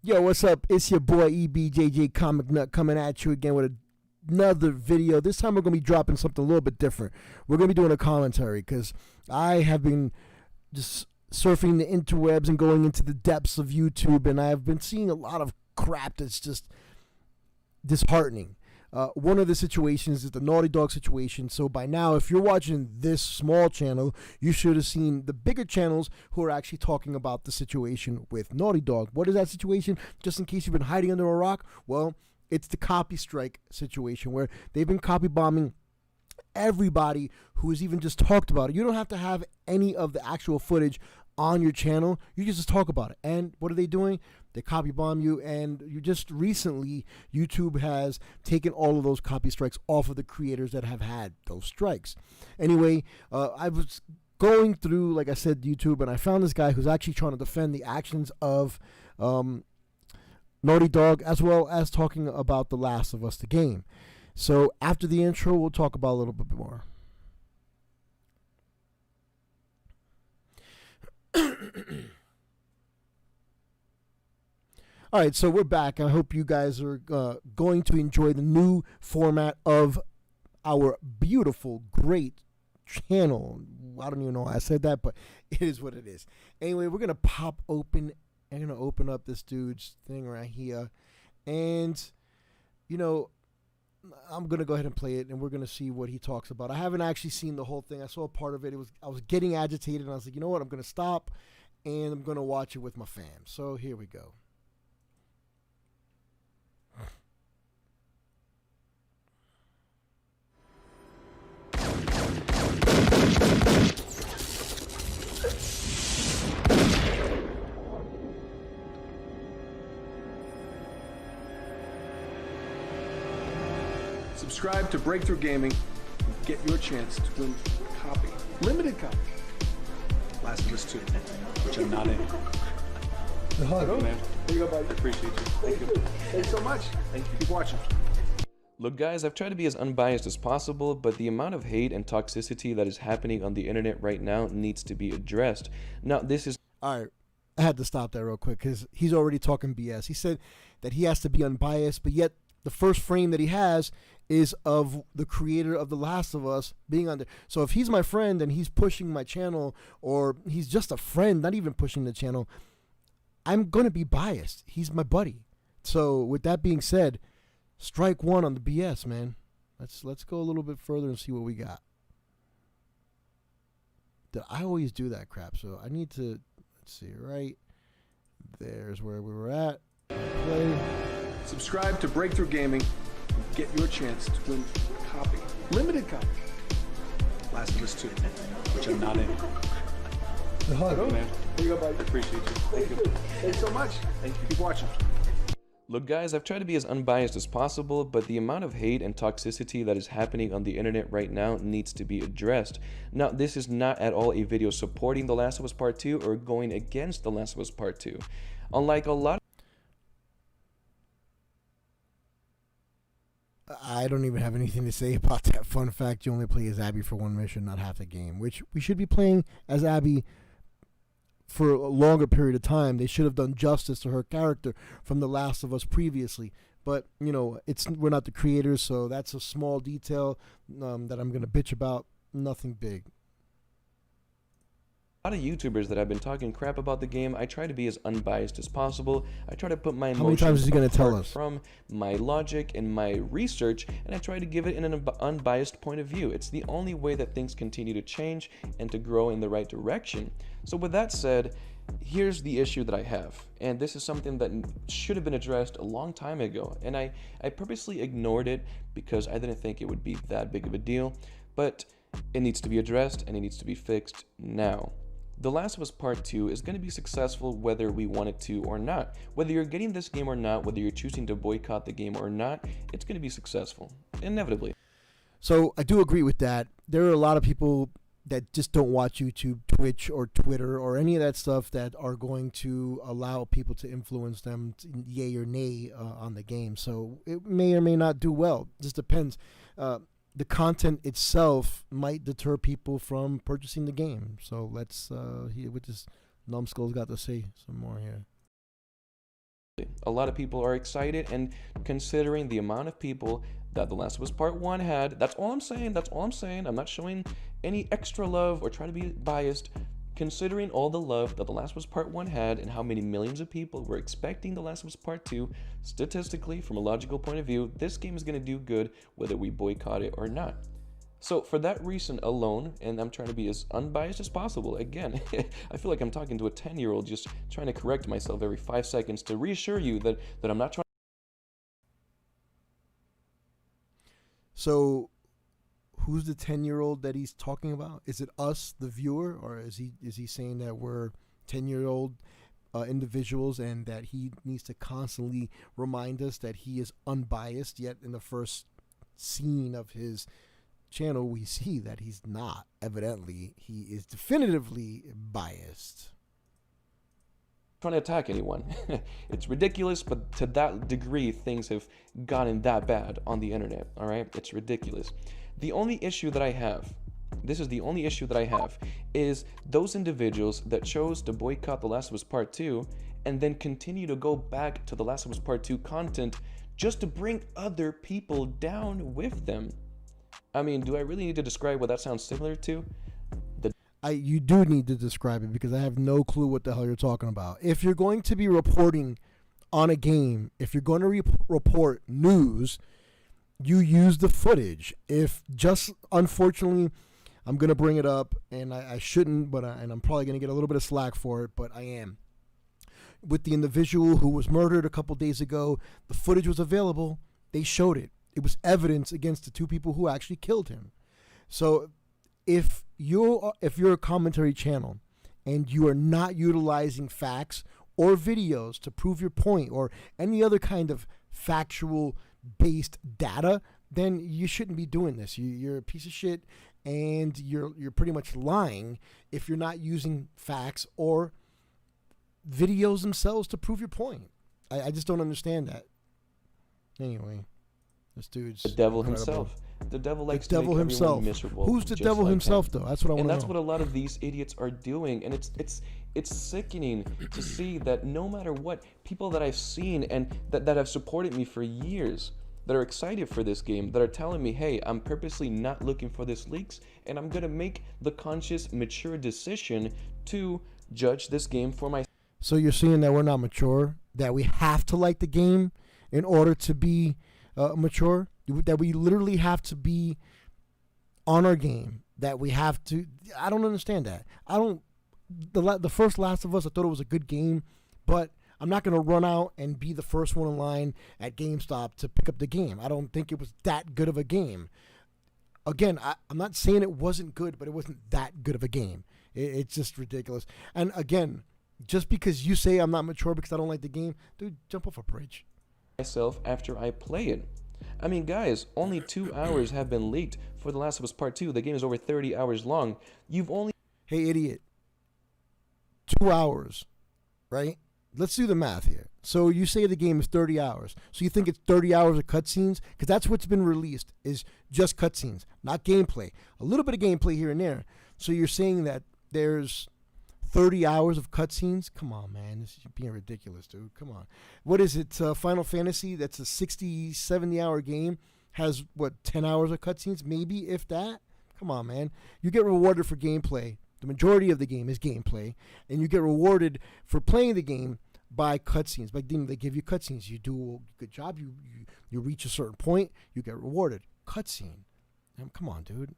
Yo, what's up? It's your boy EBJJ Comic Nut coming at you again with another video. This time we're going to be dropping something a little bit different. We're going to be doing a commentary because I have been just surfing the interwebs and going into the depths of YouTube, and I have been seeing a lot of crap that's just disheartening. One of the situations is the Naughty Dog situation. So by now, if you're watching this small channel, you should have seen the bigger channels who are actually talking about the situation with Naughty Dog. What is that situation? Just in case you've been hiding under a rock, well, it's the copy strike situation where they've been copy bombing everybody who has even just talked about it. You don't have to have any of the actual footage on your channel. You just talk about it. And what are they doing? They copy bomb you, and you just recently, YouTube has taken all of those copy strikes off of the creators that have had those strikes. Anyway, I was going through, like I said, YouTube, and I found this guy who's actually trying to defend the actions of Naughty Dog, as well as talking about The Last of Us, the game. So after the intro, we'll talk about a little bit more. All right, so we're back. I hope you guys are going to enjoy the new format of our beautiful, great channel. I don't even know why I said that, but it is what it is. Anyway, we're going to pop open. I'm going to open up this dude's thing right here. And, you know, I'm going to go ahead and play it, and we're going to see what he talks about. I haven't actually seen the whole thing. I saw a part of it. I was getting agitated, and I was like, you know what? I'm going to stop, and I'm going to watch it with my fam. So here we go. Subscribe to Breakthrough Gaming and get your chance to win a copy, limited copy, Last of Us 2, which I'm not in. Hello, man. Here you go, buddy. I appreciate you. Thank you. Thanks so much. Thank you. Keep watching. Look, guys, I've tried to be as unbiased as possible, but the amount of hate and toxicity that is happening on the internet right now needs to be addressed. Now, this is... All right. I had to stop that real quick because he's already talking BS. He said that he has to be unbiased, but yet the first frame that he has is of the creator of The Last of Us being on there. So if he's my friend and he's pushing my channel, or he's just a friend, not even pushing the channel, I'm going to be biased. He's my buddy. So with that being said, strike one on the BS, man. Let's go a little bit further and see what we got. I always do that crap, so I need to, let's see, right there's where we were at. Play. Subscribe to Breakthrough Gaming and get your chance to win a copy, limited copy, Last of Us 2, which I'm not in. Hello, man. Here you go, buddy. I appreciate you. Thank you. Thanks so much. Thank you. Keep watching. Look, guys, I've tried to be as unbiased as possible, but the amount of hate and toxicity that is happening on the internet right now needs to be addressed. Now, this is not at all a video supporting The Last of Us Part 2 or going against The Last of Us Part 2. Unlike a lot I don't even have anything to say about that. Fun fact, you only play as Abby for one mission, not half the game, which we should be playing as Abby for a longer period of time. They should have done justice to her character from The Last of Us previously. But, you know, we're not the creators, so that's a small detail that I'm going to bitch about. Nothing big. A lot of YouTubers that have been talking crap about the game, I try to be as unbiased as possible. I try to put my How many times is he going to tell apart us? From my logic and my research, and I try to give it in an unbiased point of view. It's the only way that things continue to change and to grow in the right direction. So with that said, here's the issue that I have, and this is something that should have been addressed a long time ago, and I purposely ignored it because I didn't think it would be that big of a deal, but it needs to be addressed and it needs to be fixed now. The Last of Us Part 2 is going to be successful whether we want it to or not. Whether you're getting this game or not, whether you're choosing to boycott the game or not, it's going to be successful, inevitably. So I do agree with that. There are a lot of people that just don't watch YouTube, Twitch, or Twitter, or any of that stuff that are going to allow people to influence them yay or nay on the game. So it may or may not do well. Just depends. The content itself might deter people from purchasing the game. So let's hear what this numbskull's got to say some more here. exactly. A lot of people are excited, and considering the amount of people that The Last of Us Part 1 had, that's all I'm saying. That's all I'm saying. I'm not showing any extra love or trying to be biased. Considering all the love that The Last of Us Part 1 had and how many millions of people were expecting The Last of Us Part 2, statistically, from a logical point of view, this game is going to do good whether we boycott it or not. So for that reason alone, and I'm trying to be as unbiased as possible, again, I feel like I'm talking to a 10-year-old just trying to correct myself every 5 seconds to reassure you that I'm not trying. So who's the 10-year-old that he's talking about? Is it us, the viewer, or is he saying that we're 10-year-old individuals and that he needs to constantly remind us that he is unbiased, yet in the first scene of his channel we see that he's not? Evidently, he is definitively biased. Trying to attack anyone. It's ridiculous, but to that degree things have gotten that bad on the internet. All right, it's ridiculous. The only issue that I have, this is the only issue that I have, is those individuals that chose to boycott The Last of Us Part 2 and then continue to go back to The Last of Us Part 2 content just to bring other people down with them. I mean, do I really need to describe what that sounds similar to? You do need to describe it because I have no clue what the hell you're talking about. If you're going to be reporting on a game, if you're going to report news, you use the footage. If just, unfortunately, I'm going to bring it up, and I shouldn't, but and I'm probably going to get a little bit of slack for it, but I am. With the individual who was murdered a couple days ago, the footage was available. They showed it. It was evidence against the two people who actually killed him. So if you're a commentary channel and you are not utilizing facts or videos to prove your point or any other kind of factual based data, then you shouldn't be doing this. You're a piece of shit, and you're pretty much lying if you're not using facts or videos themselves to prove your point. I just don't understand that. Anyway, this dude's the devil incredible. Himself. The devil likes the devil to make himself. everyone miserable. Who's the just devil like himself, him. though? That's what I want to know. And that's what a lot of these idiots are doing, and it's sickening to see that no matter what, people that I've seen and that have supported me for years, that are excited for this game, that are telling me, hey, I'm purposely not looking for this leaks, and I'm gonna make the conscious, mature decision to judge this game for myself. So you're saying that we're not mature, that we have to like the game in order to be mature, that we literally have to be on our game, that we have to. I don't understand that. The first Last of Us, I thought it was a good game, but I'm not going to run out and be the first one in line at GameStop to pick up the game. I don't think it was that good of a game. Again, I'm not saying it wasn't good, but it wasn't that good of a game. It's just ridiculous. And again, just because you say I'm not mature because I don't like the game, dude, jump off a bridge. Myself after I play it. I mean, guys, only 2 hours have been leaked for The Last of Us Part 2. The game is over 30 hours long. You've only... Hey, idiot. 2 hours, right? Let's do the math here. So you say the game is 30 hours. So you think it's 30 hours of cutscenes? Because that's what's been released, is just cutscenes, not gameplay. A little bit of gameplay here and there. So you're saying that there's 30 hours of cutscenes? Come on, man. This is being ridiculous, dude. Come on. What is it? Final Fantasy, that's a 60, 70-hour game, has, 10 hours of cutscenes? Maybe, if that? Come on, man. You get rewarded for gameplay. The majority of the game is gameplay, and you get rewarded for playing the game by cutscenes. They give you cutscenes. You do a good job. You reach a certain point, you get rewarded. Cutscene. Come on, dude.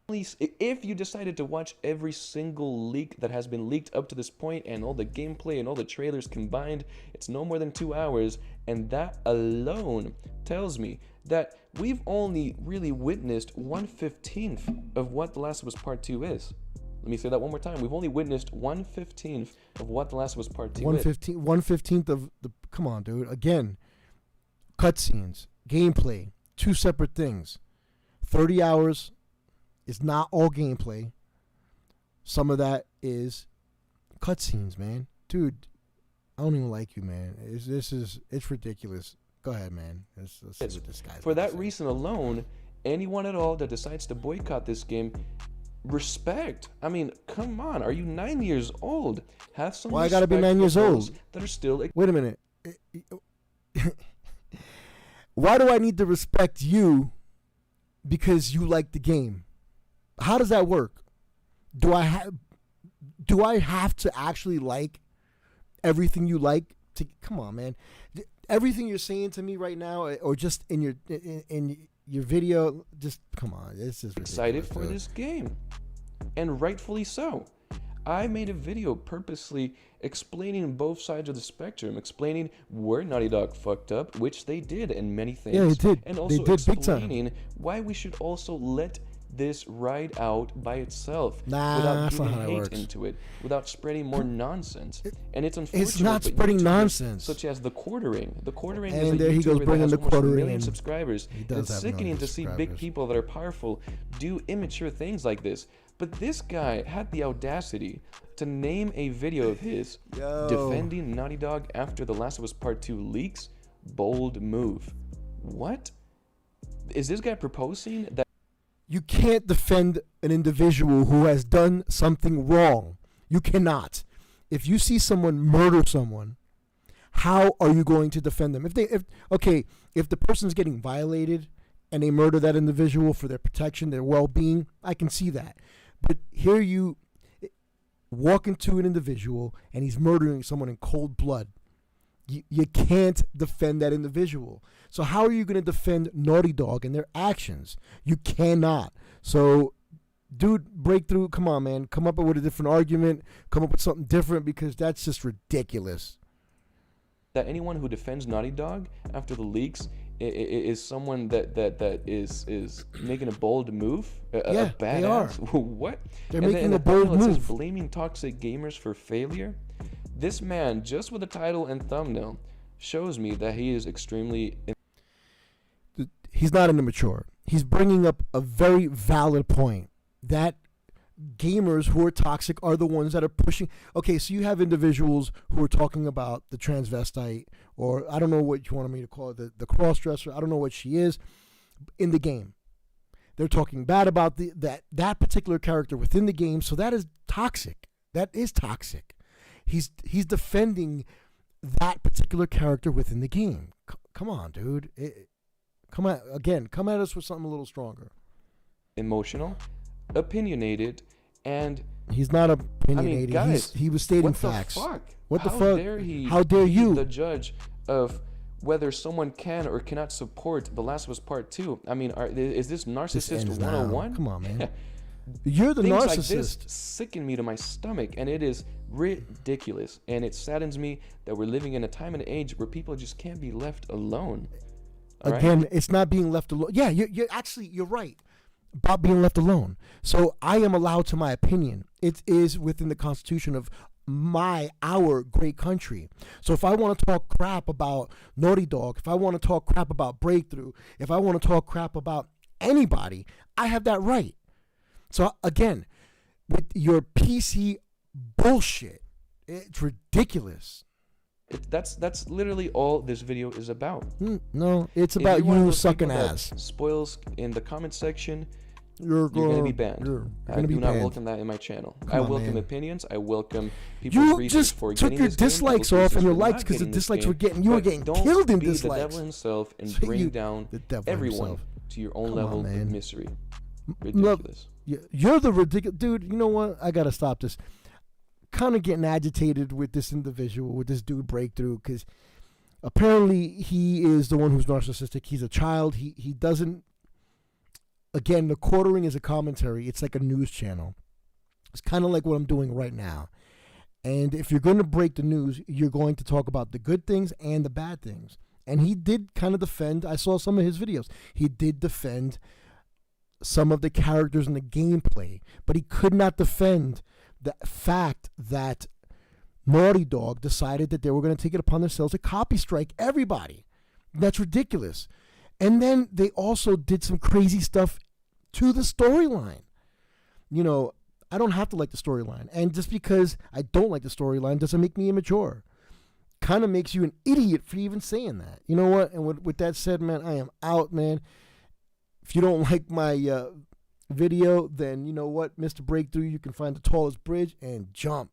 If you decided to watch every single leak that has been leaked up to this point and all the gameplay and all the trailers combined, it's no more than 2 hours, and that alone tells me that we've only really witnessed 1/15 of what The Last of Us Part 2 is. Let me say that one more time. We've only witnessed 1/15 of what The Last of Us Part 2 is. 1/15 of the... Come on, dude. Again, cutscenes, gameplay, two separate things. 30 hours is not all gameplay. Some of that is cutscenes, man. Dude, I don't even like you, man. It's ridiculous. Go ahead, man. Let's see what this guy's For that say. reason alone, anyone at all that decides to boycott this game, respect. I mean, come on. Are you 9 years old? Have some Why I gotta be respect 9 for years those old? that are still... Wait a minute. Why do I need to respect you because you like the game? How does that work? Do I have to actually like everything you like? Come on, man. Everything you're saying to me right now, or just in your video, just come on. It's just excited for this game, and rightfully so. I made a video purposely explaining both sides of the spectrum, explaining where Naughty Dog fucked up, which they did in many things. Yeah, they did. And also they did explaining why we should also let this ride out by itself without giving hate into it, without spreading more nonsense. And it's unfortunate. It's not spreading nonsense. Such as the quartering. The quartering and is a there he goes YouTuber bringing that has the almost quartering 1 million in. subscribers. It's sickening to see big people that are powerful do immature things like this. But this guy had the audacity to name a video of his defending Naughty Dog after The Last of Us Part 2 leaks. Bold move. What? Is this guy proposing that you can't defend an individual who has done something wrong? You cannot. If you see someone murder someone, how are you going to defend them? If the person's getting violated and they murder that individual for their protection, their well-being, I can see that. But here you walk into an individual and he's murdering someone in cold blood. You can't defend that individual. So how are you going to defend Naughty Dog and their actions? You cannot. So, dude, Breakthrough, come on, man. Come up with a different argument. Come up with something different, because that's just ridiculous. That anyone who defends Naughty Dog after the leaks is someone that is making a bold move, a badass. They are. What? They're making a bold move. Says blaming toxic gamers for failure. This man, just with the title and thumbnail, shows me that he is extremely. He's not an immature. He's bringing up a very valid point that gamers who are toxic are the ones that are pushing. Okay, so you have individuals who are talking about the transvestite, or I don't know what you wanted me to call it, the cross-dresser. I don't know what she is in the game. They're talking bad about that particular character within the game, so that is toxic. That is toxic. He's defending that particular character within the game. Come on, dude. Come at us with something a little stronger. Emotional, opinionated, and he's not opinionated. I mean, guys, he was stating what facts. The fuck? What the How fuck? Dare he How dare be you? The judge of whether someone can or cannot support The Last of Us Part 2. I mean, is this narcissist 101? Come on, man. You're the Things narcissist. Like this sicken me to my stomach, and it is ridiculous. And it saddens me that we're living in a time and age where people just can't be left alone. Again, it's not being left alone. Yeah, you're right about being left alone. So I am allowed to my opinion. It is within the Constitution of our great country. So if I want to talk crap about Naughty Dog, if I want to talk crap about Breakthrough, if I want to talk crap about anybody, I have that right. So again, with your PC bullshit, it's ridiculous. That's literally all this video is about. No, it's about you sucking ass. Spoils in the comment section. You're gonna be banned. I do not welcome that in my channel. I welcome opinions. I welcome people's reasons for getting this game. You just took your dislikes off and your likes because the dislikes were getting you were getting killed in dislikes. Don't be the devil himself and bring down everyone to your own level of misery. Ridiculous. You're the ridiculous dude. You know what? I gotta stop this. Kind of getting agitated with this individual, with this dude Breakthrough, because apparently he is the one who's narcissistic. He's a child. He doesn't. Again, the quartering is a commentary. It's like a news channel. It's kind of like what I'm doing right now. And if you're going to break the news, you're going to talk about the good things and the bad things. And he did kind of defend. I saw some of his videos. He did defend some of the characters in the gameplay, but he could not defend the fact that Naughty Dog decided that they were going to take it upon themselves to copy strike everybody. That's ridiculous. And then they also did some crazy stuff to the storyline. You know, I don't have to like the storyline. And just because I don't like the storyline doesn't make me immature. Kind of makes you an idiot for even saying that. You know what? And with that said, man, I am out, man. If you don't like my video, then you know what, Mr. Breakthrough, you can find the tallest bridge and jump.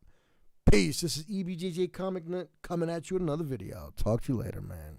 Peace. This is EBJJ Comic Nut coming at you with another video. Talk to you later, man.